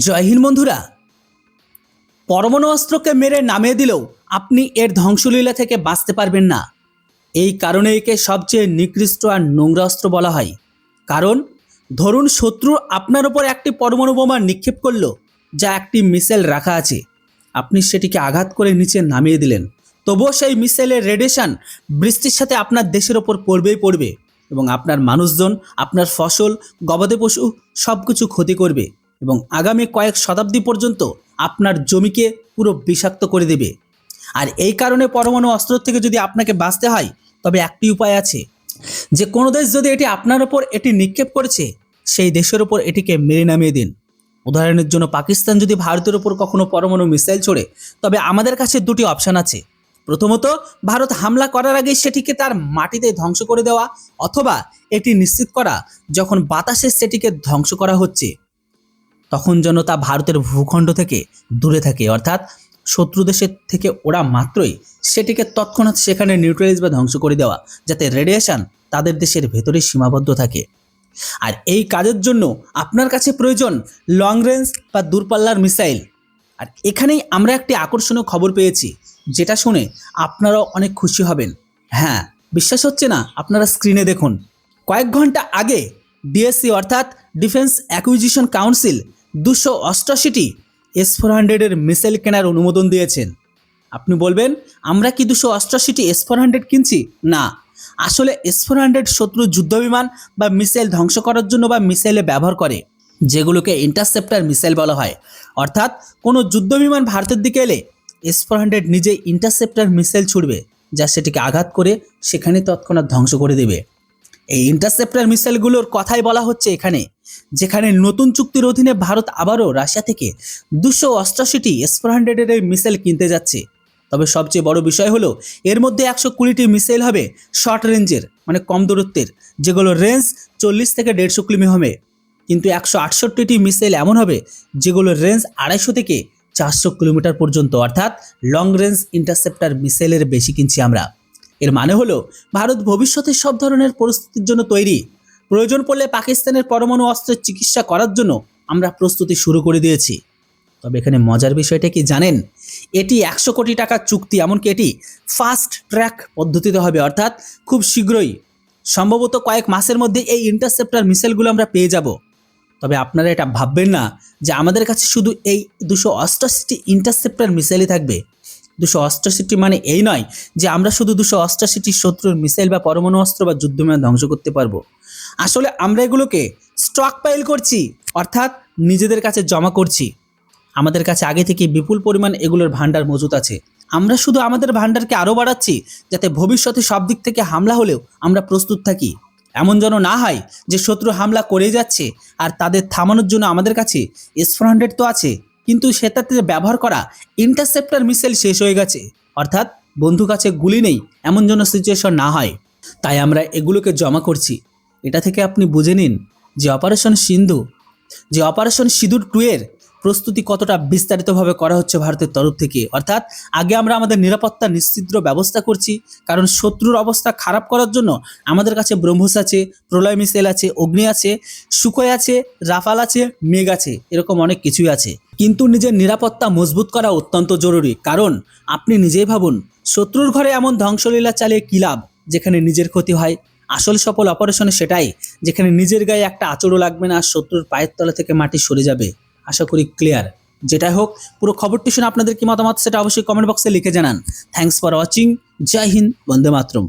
জয় হিন্দ বন্ধুরা। পরমাণু অস্ত্রকে মেরে নামিয়ে দিলেও আপনি এর ধ্বংসলীলা থেকে বাঁচতে পারবেন না। এই কারণে একে সবচেয়ে নিকৃষ্ট আর নোংরা অস্ত্র বলা হয়। কারণ ধরুন শত্রু আপনার উপর একটি পরমাণু বোমা নিক্ষেপ করলো, যা একটি মিসাইল রাখা আছে। আপনি সেটিকে আঘাত করে নিচে নামিয়ে দিলেন, তবুও সেই মিসাইলের রেডিয়েশন বৃষ্টির সাথে আপনার দেশের ওপর পড়বেই পড়বে এবং আপনার মানুষজন, আপনার ফসল, গবাদি পশু সব কিছু ক্ষতি করবে এবং আগামী কয়েক শতাব্দী পর্যন্ত আপনার জমিকে পুরো বিষাক্ত করে দেবে। আর এই কারণে পরমাণু অস্ত্র থেকে যদি আপনাকে বাঁচতে হয়, তবে একটি উপায় আছে, যে কোনো দেশ যদি এটি আপনার ওপর এটি নিক্ষেপ করেছে, সেই দেশের ওপর এটিকে মেরে নামিয়ে দিন। উদাহরণের জন্য পাকিস্তান যদি ভারতের ওপর কখনো পরমাণু মিসাইল ছোড়ে, তবে আমাদের কাছে দুটি অপশান আছে। প্রথমত, ভারত হামলা করার আগে সেটিকে তার মাটিতে ধ্বংস করে দেওয়া, অথবা এটি নিশ্চিত করা যখন বাতাসে সেটিকে ধ্বংস করা হচ্ছে তখন যেন তা ভারতের ভূখণ্ড থেকে দূরে থাকে, অর্থাৎ শত্রু দেশের থেকে ওরা মাত্রই সেটিকে তৎক্ষণাৎ সেখানে নিউট্রালাইজ বা ধ্বংস করে দেওয়া, যাতে রেডিয়েশন তাদের দেশের ভেতরে সীমাবদ্ধ থাকে। আর এই কাজের জন্য আপনার কাছে প্রয়োজন লং রেঞ্জ বা দূরপাল্লার মিসাইল। আর এখানেই আমরা একটি আকর্ষণীয় খবর পেয়েছি, যেটা শুনে আপনারাও অনেক খুশি হবেন। হ্যাঁ, বিশ্বাস হচ্ছে না? আপনারা স্ক্রিনে দেখুন। কয়েক ঘন্টা আগে ডিএসসি অর্থাৎ ডিফেন্স অ্যাকুইজিশন কাউন্সিল 288টি S-400-এর মিসাইল কেনার অনুমোদন দিয়েছেন। আপনি বলবেন, আমরা কি 288টি S-400 কিনছি? না, আসলে S-400 শত্রু যুদ্ধবিমান বা মিসাইল ধ্বংস করার জন্য বা মিসাইলে ব্যবহার করে, যেগুলোকে ইন্টারসেপ্টার মিসাইল বলা হয়। অর্থাৎ কোনো যুদ্ধবিমান ভারতের দিকে এলে S-400 নিজেই ইন্টারসেপ্টার মিসাইল ছুড়বে, যা সেটিকে আঘাত করে সেখানে তৎক্ষণাৎ ধ্বংস করে দেবে। এই ইন্টারসেপ্টার মিসাইলগুলোর কথাই বলা হচ্ছে এখানে, যেখানে নতুন চুক্তির অধীনে ভারত আবারও রাশিয়া থেকে 288টি S-400-এর মিসাইল কিনতে যাচ্ছে। তবে সবচেয়ে বড় বিষয় হলো, এর মধ্যে 120টি মিসাইল হবে শর্ট রেঞ্জের, মানে কম দূরত্বের, যেগুলো রেঞ্জ 40 থেকে 150 কিমি হবে। কিন্তু 168টি মিসাইল এমন হবে যেগুলোর রেঞ্জ 250 থেকে 400 কিলোমিটার পর্যন্ত, অর্থাৎ লং রেঞ্জ ইন্টারসেপ্টার মিসাইলের বেশি কিনছি আমরা। এর মানে হলো, ভারত ভবিষ্যতে সব ধরনের পরিস্থিতির জন্য তৈরি। প্রয়োজন পড়লে পাকিস্তানের পরমাণু অস্ত্রের চিকিৎসা করার জন্য আমরা প্রস্তুতি শুরু করে দিয়েছি। তবে এখানে মজার বিষয়টা কি জানেন? এটি 100 কোটি টাকার চুক্তি, এমনকি এটি ফাস্ট ট্র্যাক পদ্ধতিতে হবে, অর্থাৎ খুব শীঘ্রই, সম্ভবত কয়েক মাসের মধ্যে এই ইন্টারসেপ্টার মিসাইলগুলো আমরা পেয়ে যাব। তবে আপনারা এটা ভাববেন না যে আমাদের কাছে শুধু এই 288টি ইন্টারসেপ্টার মিসাইলই থাকবে। 288টি মানে এই নয় যে আমরা শুধু 288টি শত্রুর মিসাইল বা পরমাণু অস্ত্র বা যুদ্ধবিমান ধ্বংস করতে পারবো। আসলে আমরা এগুলোকে স্টক পাইল করছি, অর্থাৎ নিজেদের কাছে জমা করছি। আমাদের কাছে আগে থেকে বিপুল পরিমাণ এগুলোর ভান্ডার মজুত আছে। আমরা শুধু আমাদের ভান্ডারকে আরও বাড়াচ্ছি, যাতে ভবিষ্যতে সব দিক থেকে হামলা হলেও আমরা প্রস্তুত থাকি। এমন যেন না হয় যে শত্রু হামলা করে যাচ্ছে আর তাদের থামানোর জন্য আমাদের কাছে S-400 তো আছে, কিন্তু সেটাতে ব্যবহার করা ইন্টারসেপ্টার মিসাইল শেষ হয়ে গেছে, অর্থাৎ বন্ধু কাছে গুলি নেই, এমন যেন সিচুয়েশন না হয়। তাই আমরা এগুলোকে জমা করছি। এটা থেকে আপনি বুঝে নিন যে অপারেশন সিঁদুর 2 এর প্রস্তুতি কতটা বিস্তারিতভাবে করা হচ্ছে ভারতের তরফ থেকে। অর্থাৎ আগে আমরা আমাদের নিরাপত্তা নিশ্চিত ব্যবস্থা করছি, কারণ শত্রুর অবস্থা খারাপ করার জন্য আমাদের কাছে ব্রহ্মস আছে, প্রলয় মিসাইল আছে, অগ্নি আছে, সুখোই আছে, রাফাল আছে, মেঘ আছে, এরকম অনেক কিছুই আছে। কিন্তু নিজের নিরাপত্তা মজবুত করা অত্যন্ত জরুরি, কারণ আপনি নিজেই ভাবুন, শত্রুর ঘরে এমন ধ্বংসলীলা চালিয়ে কী লাভ যেখানে নিজের ক্ষতি হয়। আসল সফল অপারেশনে সেটাই, যেখানে নিজের গায়ে একটা আঁচড়ও লাগবে না আর শত্রুর পায়ের তলা থেকে মাটি সরে যাবে। আশা করি ক্লিয়ার। যেটাই হোক, পুরো খবরটি শুনে আপনাদের কি মতামত সেটা অবশ্যই কমেন্ট বক্সে লিখে জানান। Thanks for watching. জয় হিন্দ, বন্দে মাতরম।